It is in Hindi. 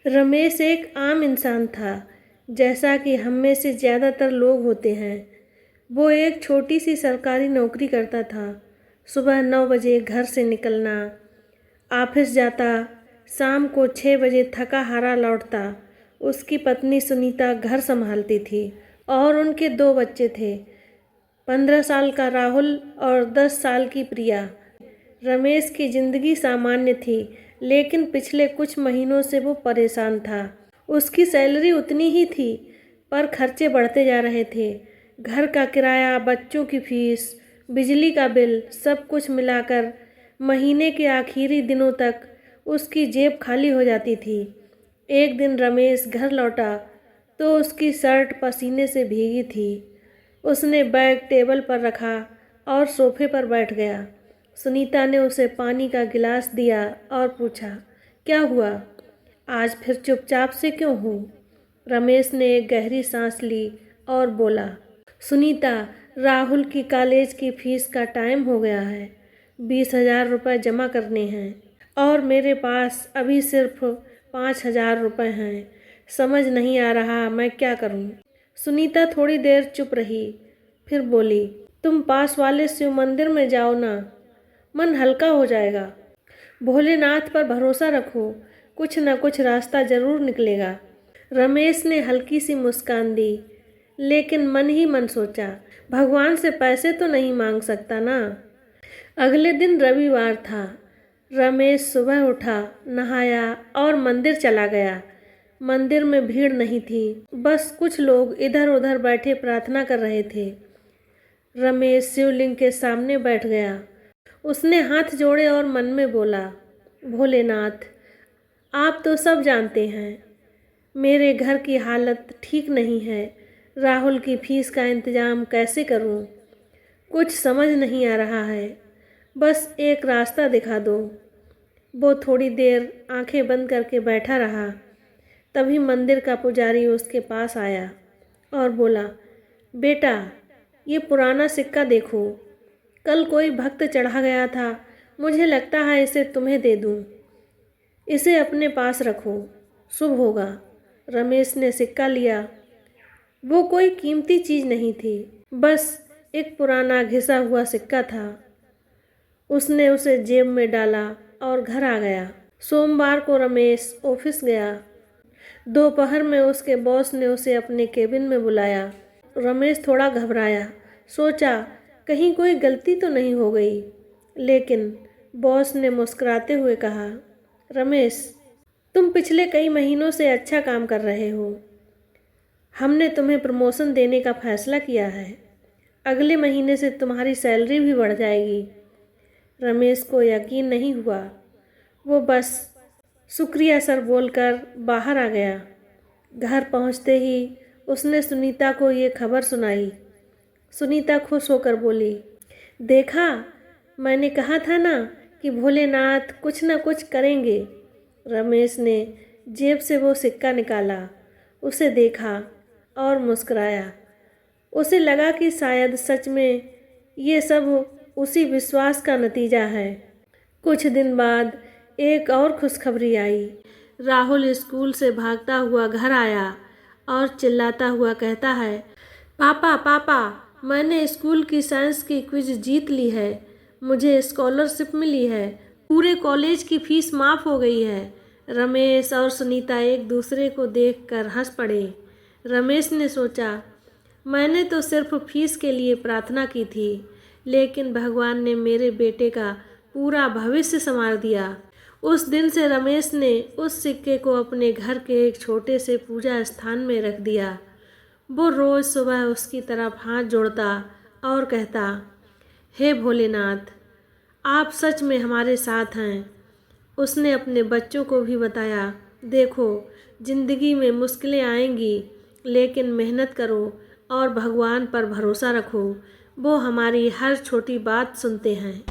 रमेश एक आम इंसान था, जैसा कि हम में से ज़्यादातर लोग होते हैं। वो एक छोटी सी सरकारी नौकरी करता था। सुबह 9 बजे घर से निकलना, ऑफिस जाता, शाम को 6 बजे थका हारा लौटता। उसकी पत्नी सुनीता घर संभालती थी और उनके 2 बच्चे थे, 15 साल का राहुल और 10 साल की प्रिया। रमेश की ज़िंदगी सामान्य थी, लेकिन पिछले कुछ महीनों से वो परेशान था। उसकी सैलरी उतनी ही थी, पर खर्चे बढ़ते जा रहे थे। घर का किराया, बच्चों की फीस, बिजली का बिल, सब कुछ मिलाकर महीने के आखिरी दिनों तक उसकी जेब खाली हो जाती थी। एक दिन रमेश घर लौटा तो उसकी शर्ट पसीने से भीगी थी। उसने बैग टेबल पर रखा और सोफे पर बैठ गया। सुनीता ने उसे पानी का गिलास दिया और पूछा, क्या हुआ? आज फिर चुपचाप से क्यों हो? रमेश ने एक गहरी सांस ली और बोला, सुनीता, राहुल की कॉलेज की फीस का टाइम हो गया है। 20,000 रुपये जमा करने हैं और मेरे पास अभी सिर्फ 5,000 रुपये हैं। समझ नहीं आ रहा मैं क्या करूं। सुनीता थोड़ी देर चुप रही, फिर बोली, तुम पास वाले शिव मंदिर में जाओ ना, मन हल्का हो जाएगा। भोलेनाथ पर भरोसा रखो, कुछ न कुछ रास्ता जरूर निकलेगा। रमेश ने हल्की सी मुस्कान दी, लेकिन मन ही मन सोचा, भगवान से पैसे तो नहीं मांग सकता ना। अगले दिन रविवार था। रमेश सुबह उठा, नहाया और मंदिर चला गया। मंदिर में भीड़ नहीं थी, बस कुछ लोग इधर उधर बैठे प्रार्थना कर रहे थे। रमेश शिवलिंग के सामने बैठ गया। उसने हाथ जोड़े और मन में बोला, भोलेनाथ, आप तो सब जानते हैं। मेरे घर की हालत ठीक नहीं है। राहुल की फीस का इंतज़ाम कैसे करूं? कुछ समझ नहीं आ रहा है। बस एक रास्ता दिखा दो। वो थोड़ी देर आंखें बंद करके बैठा रहा। तभी मंदिर का पुजारी उसके पास आया और बोला, बेटा, ये पुराना सिक्का देखो, कल कोई भक्त चढ़ा गया था। मुझे लगता है इसे तुम्हें दे दूं। इसे अपने पास रखो, शुभ होगा। रमेश ने सिक्का लिया। वो कोई कीमती चीज़ नहीं थी, बस एक पुराना घिसा हुआ सिक्का था। उसने उसे जेब में डाला और घर आ गया। सोमवार को रमेश ऑफिस गया। दोपहर में उसके बॉस ने उसे अपने केबिन में बुलाया। रमेश थोड़ा घबराया, सोचा कहीं कोई गलती तो नहीं हो गई। लेकिन बॉस ने मुस्कुराते हुए कहा, रमेश, तुम पिछले कई महीनों से अच्छा काम कर रहे हो। हमने तुम्हें प्रमोशन देने का फैसला किया है। अगले महीने से तुम्हारी सैलरी भी बढ़ जाएगी। रमेश को यकीन नहीं हुआ। वो बस शुक्रिया सर बोलकर बाहर आ गया। घर पहुंचते ही उसने सुनीता को ये खबर सुनाई। सुनीता खुश होकर बोली, देखा, मैंने कहा था ना कि भोलेनाथ कुछ न कुछ करेंगे। रमेश ने जेब से वो सिक्का निकाला, उसे देखा और मुस्कुराया। उसे लगा कि शायद सच में ये सब उसी विश्वास का नतीजा है। कुछ दिन बाद एक और खुशखबरी आई। राहुल स्कूल से भागता हुआ घर आया और चिल्लाता हुआ कहता है, पापा पापा, मैंने स्कूल की साइंस की क्विज जीत ली है। मुझे स्कॉलरशिप मिली है। पूरे कॉलेज की फीस माफ़ हो गई है। रमेश और सुनीता एक दूसरे को देखकर हंस पड़े। रमेश ने सोचा, मैंने तो सिर्फ फीस के लिए प्रार्थना की थी, लेकिन भगवान ने मेरे बेटे का पूरा भविष्य संवार दिया। उस दिन से रमेश ने उस सिक्के को अपने घर के एक छोटे से पूजा स्थान में रख दिया। वो रोज़ सुबह उसकी तरफ हाथ जोड़ता और कहता, हे भोलेनाथ, आप सच में हमारे साथ हैं। उसने अपने बच्चों को भी बताया, देखो, ज़िंदगी में मुश्किलें आएंगी, लेकिन मेहनत करो और भगवान पर भरोसा रखो। वो हमारी हर छोटी बात सुनते हैं।